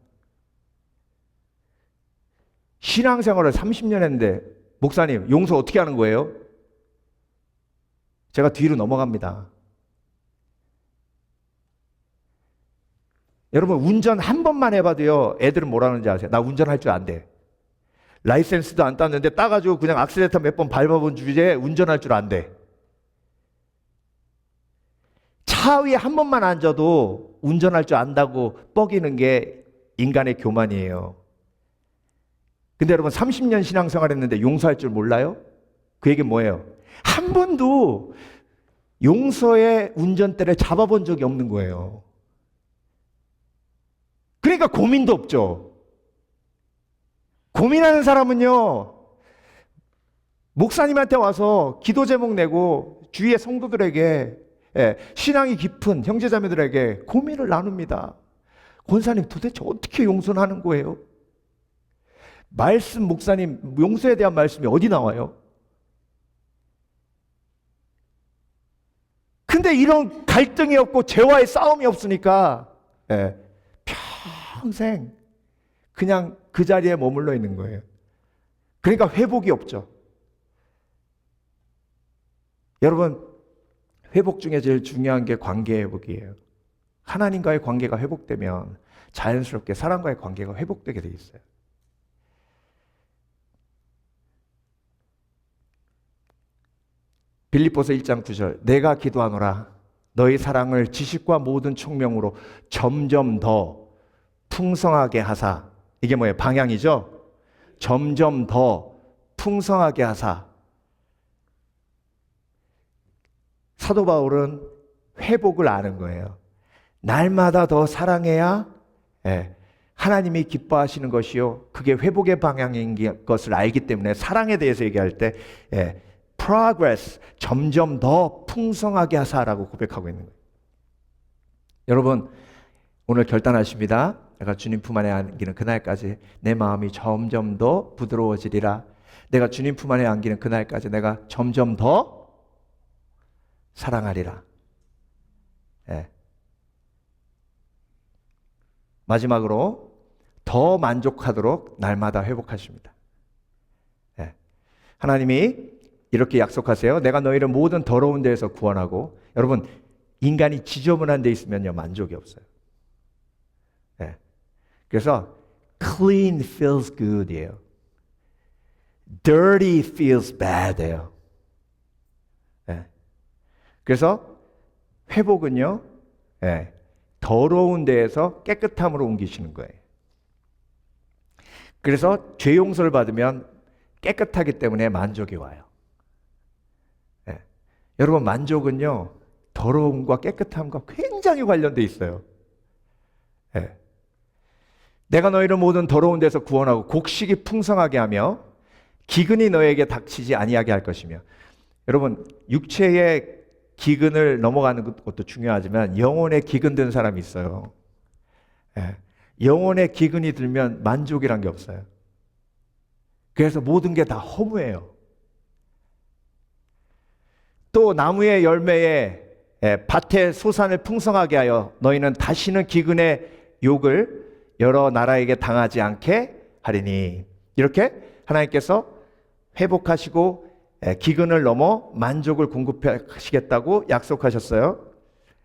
신앙생활을 30년 했는데, 목사님, 용서 어떻게 하는 거예요? 제가 뒤로 넘어갑니다. 여러분, 운전 한 번만 해봐도요, 애들은 뭐라는지 아세요? 나 운전할 줄 안 돼. 라이센스도 안 땄는데 따가지고 그냥 악셀레터 몇 번 밟아본 주제에 운전할 줄 안대. 차 위에 한 번만 앉아도 운전할 줄 안다고 뻐기는 게 인간의 교만이에요. 근데 여러분 30년 신앙생활 했는데 용서할 줄 몰라요? 그 얘기는 뭐예요? 한 번도 용서의 운전대를 잡아본 적이 없는 거예요. 그러니까 고민도 없죠. 고민하는 사람은요, 목사님한테 와서 기도 제목 내고 주위의 성도들에게, 신앙이 깊은 형제자매들에게 고민을 나눕니다. 권사님 도대체 어떻게 용서를 하는 거예요? 말씀, 목사님 용서에 대한 말씀이 어디 나와요? 근데 이런 갈등이 없고 죄와의 싸움이 없으니까 평생 그냥 그 자리에 머물러 있는 거예요. 그러니까 회복이 없죠. 여러분, 회복 중에 제일 중요한 게 관계 회복이에요. 하나님과의 관계가 회복되면 자연스럽게 사람과의 관계가 회복되게 돼 있어요. 빌립보서 1장 9절, 내가 기도하노라 너희 사랑을 지식과 모든 총명으로 점점 더 풍성하게 하사. 이게 뭐예요? 방향이죠? 점점 더 풍성하게 하사. 사도 바울은 회복을 아는 거예요. 날마다 더 사랑해야 하나님이 기뻐하시는 것이요, 그게 회복의 방향인 것을 알기 때문에 사랑에 대해서 얘기할 때 progress, 점점 더 풍성하게 하사라고 고백하고 있는 거예요. 여러분, 오늘 결단하십니다. 내가 주님 품 안에 안기는 그날까지 내 마음이 점점 더 부드러워지리라. 내가 주님 품 안에 안기는 그날까지 내가 점점 더 사랑하리라. 마지막으로 더 만족하도록 날마다 회복하십니다. 하나님이 이렇게 약속하세요. 내가 너희를 모든 더러운 데에서 구원하고. 여러분, 인간이 지저분한 데 있으면요, 만족이 없어요. 그래서 clean feels good이에요. dirty feels bad예요. 그래서 회복은요, 더러운 데에서 깨끗함으로 옮기시는 거예요. 그래서 죄 용서를 받으면 깨끗하기 때문에 만족이 와요. 여러분, 만족은요, 더러움과 깨끗함과 굉장히 관련돼 있어요. 내가 너희를 모든 더러운 데서 구원하고 곡식이 풍성하게 하며 기근이 너에게 닥치지 아니하게 할 것이며. 여러분, 육체의 기근을 넘어가는 것도 중요하지만 영혼의 기근 든 사람이 있어요. 영혼의 기근이 들면 만족이란 게 없어요. 그래서 모든 게 다 허무해요. 또 나무의 열매에 밭의 소산을 풍성하게 하여 너희는 다시는 기근의 욕을 여러 나라에게 당하지 않게 하리니. 이렇게 하나님께서 회복하시고 기근을 넘어 만족을 공급하시겠다고 약속하셨어요.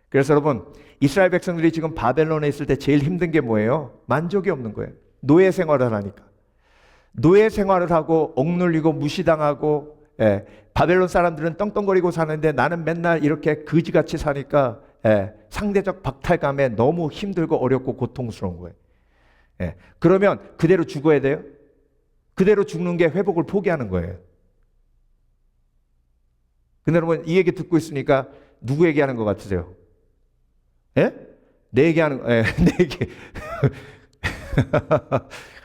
그래서 여러분, 이스라엘 백성들이 지금 바벨론에 있을 때 제일 힘든 게 뭐예요? 만족이 없는 거예요. 노예 생활을 하니까. 노예 생활을 하고 억눌리고 무시당하고, 바벨론 사람들은 떵떵거리고 사는데 나는 맨날 이렇게 거지같이 사니까 상대적 박탈감에 너무 힘들고 어렵고 고통스러운 거예요. 그러면 그대로 죽어야 돼요? 그대로 죽는 게 회복을 포기하는 거예요. 근데 여러분, 이 얘기 듣고 있으니까 누구 얘기하는 것 같으세요? 내 얘기하는, 내 얘기.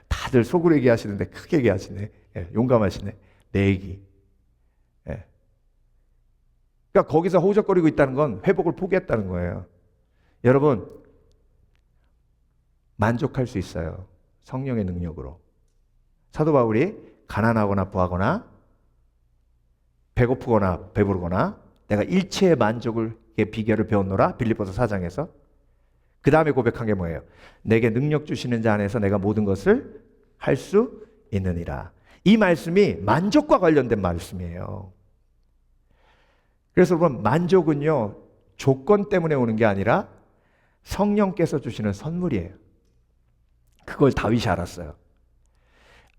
다들 속으로 얘기하시는데 크게 얘기하시네. 용감하시네. 내 얘기. 그러니까 거기서 호적거리고 있다는 건 회복을 포기했다는 거예요. 여러분, 만족할 수 있어요. 성령의 능력으로. 사도 바울이 가난하거나 부하거나 배고프거나 배부르거나 내가 일체의 만족을 비결을 배웠노라. 빌립보서 4장에서. 그 다음에 고백한 게 뭐예요? 내게 능력 주시는 자 안에서 내가 모든 것을 할 수 있느니라. 이 말씀이 만족과 관련된 말씀이에요. 그래서 여러분, 만족은요, 조건 때문에 오는 게 아니라 성령께서 주시는 선물이에요. 그걸 다윗이 알았어요.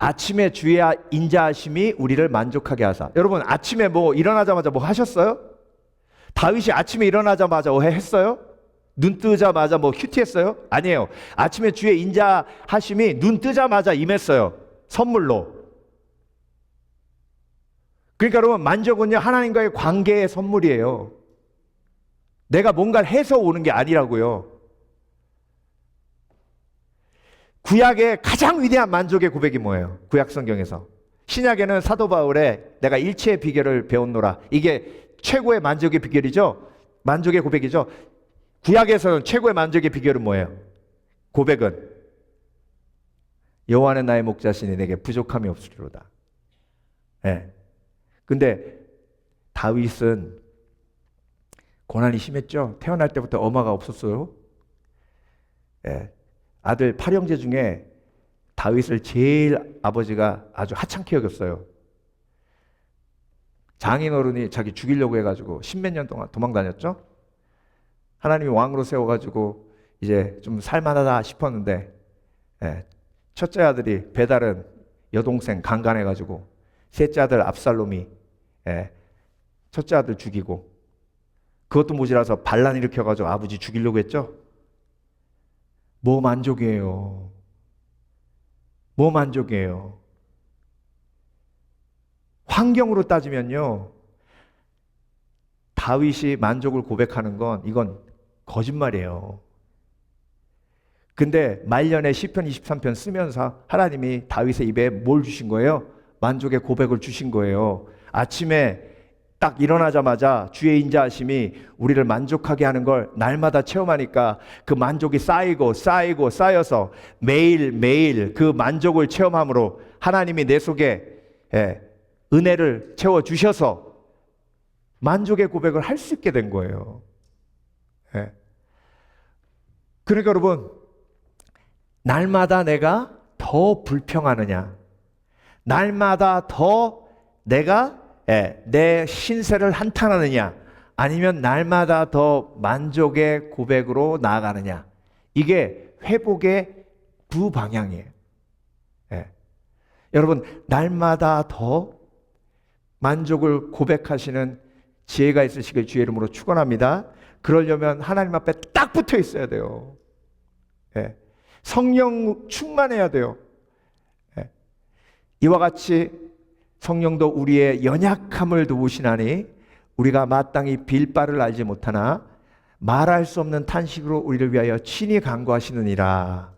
아침에 주의 인자하심이 우리를 만족하게 하사. 여러분 아침에 뭐 일어나자마자 뭐 하셨어요? 다윗이 아침에 일어나자마자 뭐 했어요? 눈 뜨자마자 뭐 큐티했어요? 아니에요. 아침에 주의 인자하심이 눈 뜨자마자 임했어요. 선물로. 그러니까 여러분 만족은요 하나님과의 관계의 선물이에요. 내가 뭔가를 해서 오는 게 아니라고요. 구약의 가장 위대한 만족의 고백이 뭐예요? 구약 성경에서. 신약에는 사도 바울의 내가 일체의 비결을 배웠노라. 이게 최고의 만족의 비결이죠. 만족의 고백이죠. 구약에서는 최고의 만족의 비결은 뭐예요? 고백은 여호와는 나의 목자시니 내게 부족함이 없으리로다. 예. 근데 다윗은 고난이 심했죠. 태어날 때부터 엄마가 없었어요. 예. 아들 8형제 중에 다윗을 제일 아버지가 아주 하찮게 여겼어요. 장인어른이 자기 죽이려고 해가지고 십몇 년 동안 도망다녔죠. 하나님이 왕으로 세워가지고 이제 좀 살만하다 싶었는데 예. 첫째 아들이 배달은 여동생 강간해가지고 셋째 아들 압살롬이 예. 첫째 아들 죽이고 그것도 모자라서 반란 일으켜가지고 아버지 죽이려고 했죠. 뭐 만족이에요? 뭐 만족이에요? 환경으로 따지면요 다윗이 만족을 고백하는 건 이건 거짓말이에요. 근데 말년에 시편 23편 쓰면서 하나님이 다윗의 입에 뭘 주신 거예요? 만족의 고백을 주신 거예요. 아침에 딱 일어나자마자 주의 인자하심이 우리를 만족하게 하는 걸 날마다 체험하니까 그 만족이 쌓이고 쌓이고 쌓여서 매일매일 그 만족을 체험함으로 하나님이 내 속에 은혜를 채워주셔서 만족의 고백을 할 수 있게 된 거예요. 그러니까 여러분 날마다 내가 더 불평하느냐, 날마다 더 내가 내 신세를 한탄하느냐, 아니면 날마다 더 만족의 고백으로 나아가느냐, 이게 회복의 두 방향이에요. 여러분 날마다 더 만족을 고백하시는 지혜가 있으시길 주의 이름으로 축원합니다. 그러려면 하나님 앞에 딱 붙어 있어야 돼요. 성령 충만해야 돼요. 이와 같이 성령도 우리의 연약함을 도우시나니 우리가 마땅히 빌 바를 알지 못하나 말할 수 없는 탄식으로 우리를 위하여 친히 간구하시느니라.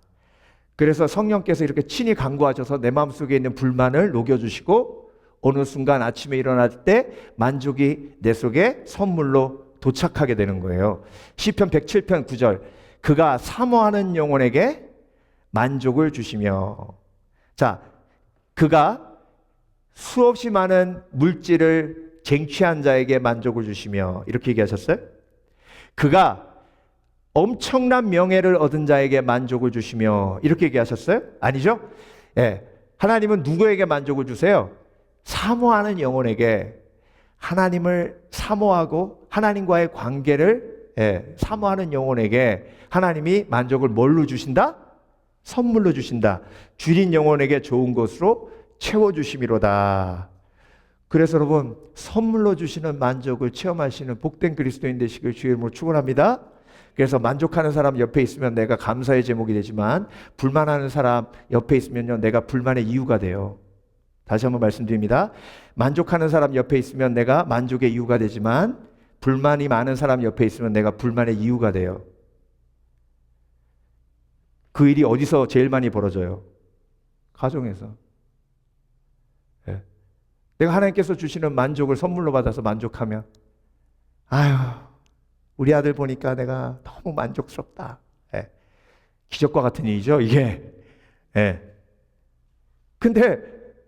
그래서 성령께서 이렇게 친히 간구하셔서 내 마음속에 있는 불만을 녹여주시고 어느 순간 아침에 일어날 때 만족이 내 속에 선물로 도착하게 되는 거예요. 시편 107편 9절 그가 사모하는 영혼에게 만족을 주시며, 자, 그가 수없이 많은 물질을 쟁취한 자에게 만족을 주시며 이렇게 얘기하셨어요. 그가 엄청난 명예를 얻은 자에게 만족을 주시며 이렇게 얘기하셨어요? 아니죠? 하나님은 누구에게 만족을 주세요? 사모하는 영혼에게. 하나님을 사모하고 하나님과의 관계를 사모하는 영혼에게 하나님이 만족을 뭘로 주신다? 선물로 주신다. 줄인 영혼에게 좋은 것으로 채워주심이로다. 그래서 여러분 선물로 주시는 만족을 체험하시는 복된 그리스도인 되시길 주의 이름으로 축원합니다. 그래서 만족하는 사람 옆에 있으면 내가 감사의 제목이 되지만 불만하는 사람 옆에 있으면요 내가 불만의 이유가 돼요. 다시 한번 말씀드립니다. 만족하는 사람 옆에 있으면 내가 만족의 이유가 되지만 불만이 많은 사람 옆에 있으면 내가 불만의 이유가 돼요. 그 일이 어디서 제일 많이 벌어져요? 가정에서. 내가 하나님께서 주시는 만족을 선물로 받아서 만족하면 아유 우리 아들 보니까 내가 너무 만족스럽다. 기적과 같은 일이죠 이게. 근데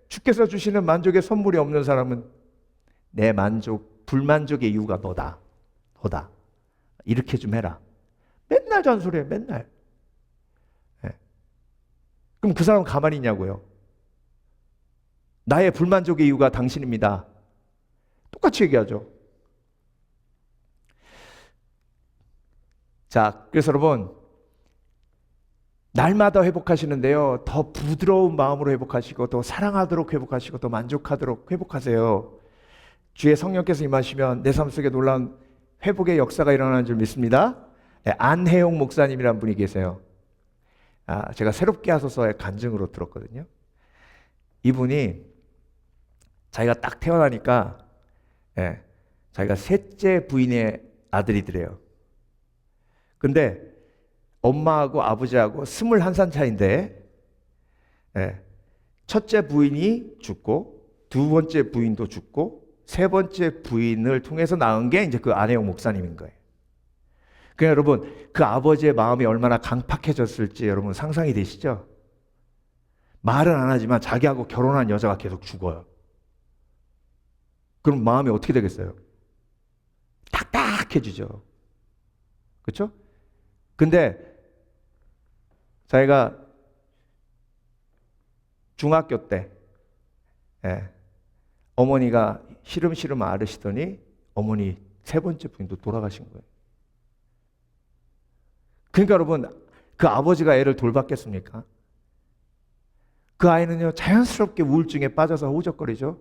주께서 주시는 만족의 선물이 없는 사람은 내 만족, 불만족의 이유가 너다. 이렇게 좀 해라. 맨날 잔소리해 맨날. 그럼 그 사람은 가만히 있냐고요. 나의 불만족의 이유가 당신입니다. 똑같이 얘기하죠. 자, 그래서 여러분 날마다 회복하시는데요. 더 부드러운 마음으로 회복하시고 더 사랑하도록 회복하시고 더 만족하도록 회복하세요. 주의 성령께서 임하시면 내 삶 속에 놀라운 회복의 역사가 일어나는 줄 믿습니다. 네, 안혜용 목사님이라는 분이 계세요. 제가 새롭게 하소서의 간증으로 들었거든요. 이분이 자기가 딱 태어나니까 자기가 셋째 부인의 아들이더래요. 근데 엄마하고 아버지하고 21살 차인데 첫째 부인이 죽고 두 번째 부인도 죽고 세 번째 부인을 통해서 낳은 게 이제 그 안혜영 목사님인 거예요. 그러니까 여러분 그 아버지의 마음이 얼마나 강팍해졌을지 여러분 상상이 되시죠? 말은 안 하지만 자기하고 결혼한 여자가 계속 죽어요. 그럼 마음이 어떻게 되겠어요? 딱딱해지죠. 그렇죠? 근데 자기가 중학교 때 어머니가 시름시름 앓으시더니 어머니 세 번째 부인도 돌아가신 거예요. 그러니까 여러분 그 아버지가 애를 돌봤겠습니까? 그 아이는요 자연스럽게 우울증에 빠져서 허우적거리죠.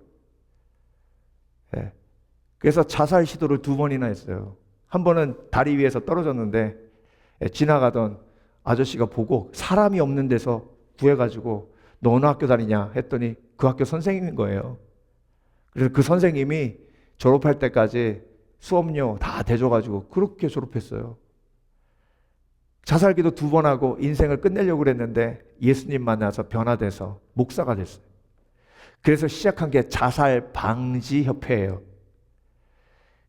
그래서 자살 시도를 2번이나 했어요. 한 번은 다리 위에서 떨어졌는데 지나가던 아저씨가 보고 사람이 없는 데서 구해가지고 너 어느 학교 다니냐 했더니 그 학교 선생님인 거예요. 그래서 그 선생님이 졸업할 때까지 수업료 다 대줘가지고 그렇게 졸업했어요. 자살기도 2번 하고 인생을 끝내려고 그랬는데 예수님 만나서 변화돼서 목사가 됐어요. 그래서 시작한 게 자살방지협회예요.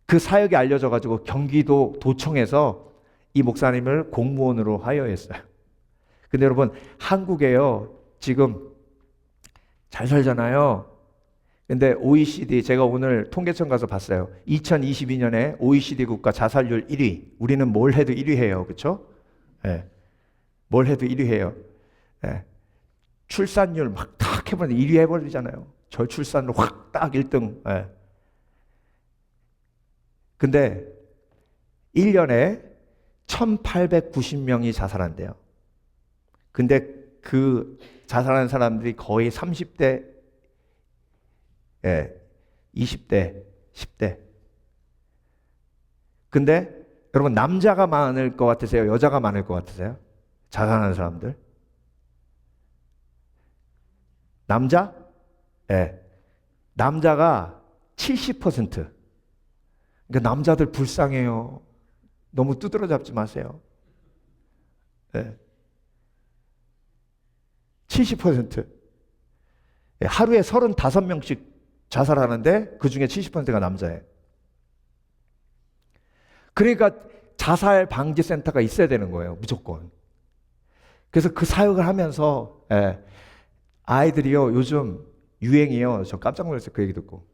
그 사역이 알려져가지고 경기도 도청에서 이 목사님을 공무원으로 하여했어요. 근데 여러분 한국에요 지금 잘 살잖아요. 근데 OECD 제가 오늘 통계청 가서 봤어요. 2022년에 OECD 국가 자살률 1위. 우리는 뭘 해도 1위예요. 그렇죠? 뭘 해도 1위예요. 출산율 막 딱 해버리면 1위 해버리잖아요. 저출산으로 확 딱 1등. 근데 1년에 1890명이 자살한대요. 근데 그 자살하는 사람들이 거의 30대, 20대, 10대. 근데 여러분 남자가 많을 것 같으세요? 여자가 많을 것 같으세요? 자살하는 사람들? 남자? 남자가 70%. 그러니까 남자들 불쌍해요. 너무 두드러 잡지 마세요. 70%. 하루에 35명씩 자살하는데 그 중에 70%가 남자예요. 그러니까 자살 방지 센터가 있어야 되는 거예요. 무조건. 그래서 그 사역을 하면서 아이들이요 요즘 유행이요. 저 깜짝 놀랐어요. 그 얘기 듣고.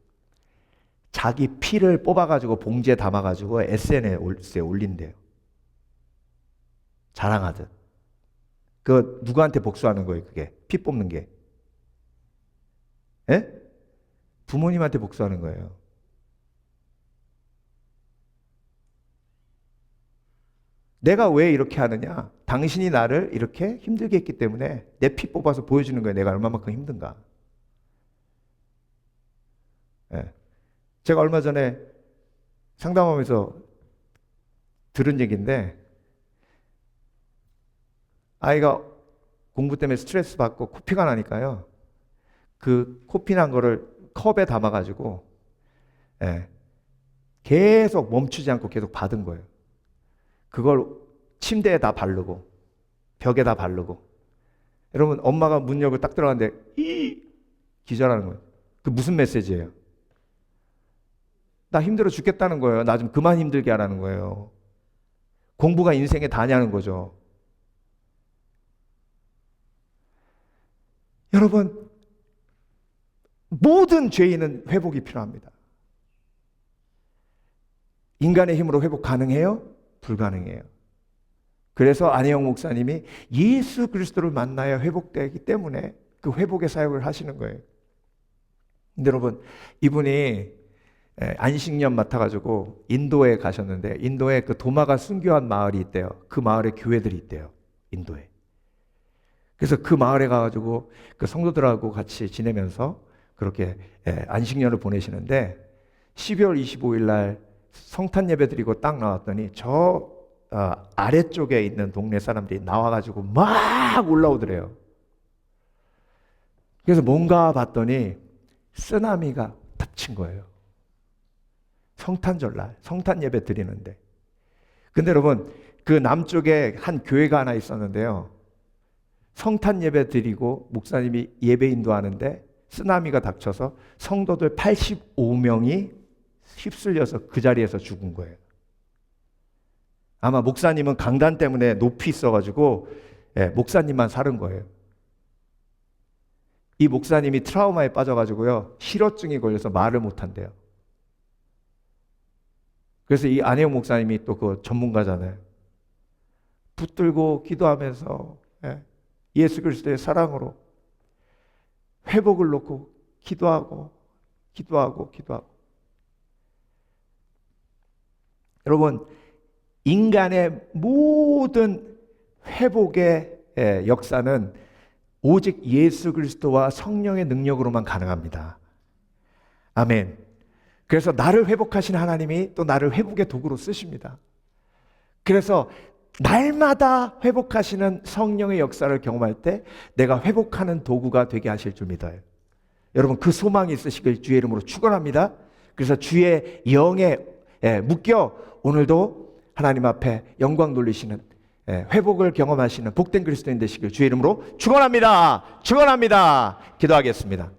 자기 피를 뽑아가지고 봉지에 담아가지고 SNS에 올린대요. 자랑하듯. 그 누구한테 복수하는 거예요? 그게 피 뽑는 게. 부모님한테 복수하는 거예요. 내가 왜 이렇게 하느냐? 당신이 나를 이렇게 힘들게 했기 때문에 내 피 뽑아서 보여주는 거예요. 내가 얼마만큼 힘든가. 제가 얼마 전에 상담하면서 들은 얘기인데 아이가 공부 때문에 스트레스 받고 코피가 나니까요. 그 코피 난 거를 컵에 담아가지고 계속 멈추지 않고 계속 받은 거예요. 그걸 침대에 다 바르고 벽에 다 바르고. 여러분 엄마가 문 열고 딱 들어갔는데 기절하는 거예요. 그 무슨 메시지예요? 나 힘들어 죽겠다는 거예요. 나 좀 그만 힘들게 하라는 거예요. 공부가 인생에 다냐는 거죠. 여러분 모든 죄인은 회복이 필요합니다. 인간의 힘으로 회복 가능해요? 불가능해요. 그래서 안혜영 목사님이 예수 그리스도를 만나야 회복되기 때문에 그 회복의 사역을 하시는 거예요. 근데 여러분 이분이 안식년 맡아가지고 인도에 가셨는데 인도에 그 도마가 순교한 마을이 있대요. 그 마을에 교회들이 있대요. 인도에. 그래서 그 마을에 가가지고 그 성도들하고 같이 지내면서 그렇게 안식년을 보내시는데 12월 25일 날 성탄 예배 드리고 딱 나왔더니 저 아래쪽에 있는 동네 사람들이 나와가지고 막 올라오더래요. 그래서 뭔가 봤더니 쓰나미가 덮친 거예요. 성탄절날 성탄 예배 드리는데. 근데 여러분 그 남쪽에 한 교회가 하나 있었는데요. 성탄 예배 드리고 목사님이 예배 인도하는데 쓰나미가 닥쳐서 성도들 85명이 휩쓸려서 그 자리에서 죽은 거예요. 아마 목사님은 강단 때문에 높이 있어가지고 목사님만 살은 거예요. 이 목사님이 트라우마에 빠져가지고요. 실어증이 걸려서 말을 못한대요. 그래서 이 안혜영 목사님이 또 그 전문가잖아요. 붙들고 기도하면서 예수 그리스도의 사랑으로 회복을 놓고 기도하고. 여러분 인간의 모든 회복의 역사는 오직 예수 그리스도와 성령의 능력으로만 가능합니다. 아멘. 그래서 나를 회복하신 하나님이 또 나를 회복의 도구로 쓰십니다. 그래서 날마다 회복하시는 성령의 역사를 경험할 때 내가 회복하는 도구가 되게 하실 줄 믿어요. 여러분 그 소망이 있으시길 주의 이름으로 축원합니다. 그래서 주의 영에 묶여 오늘도 하나님 앞에 영광 돌리시는 회복을 경험하시는 복된 그리스도인 되시길 주의 이름으로 축원합니다. 축원합니다. 기도하겠습니다.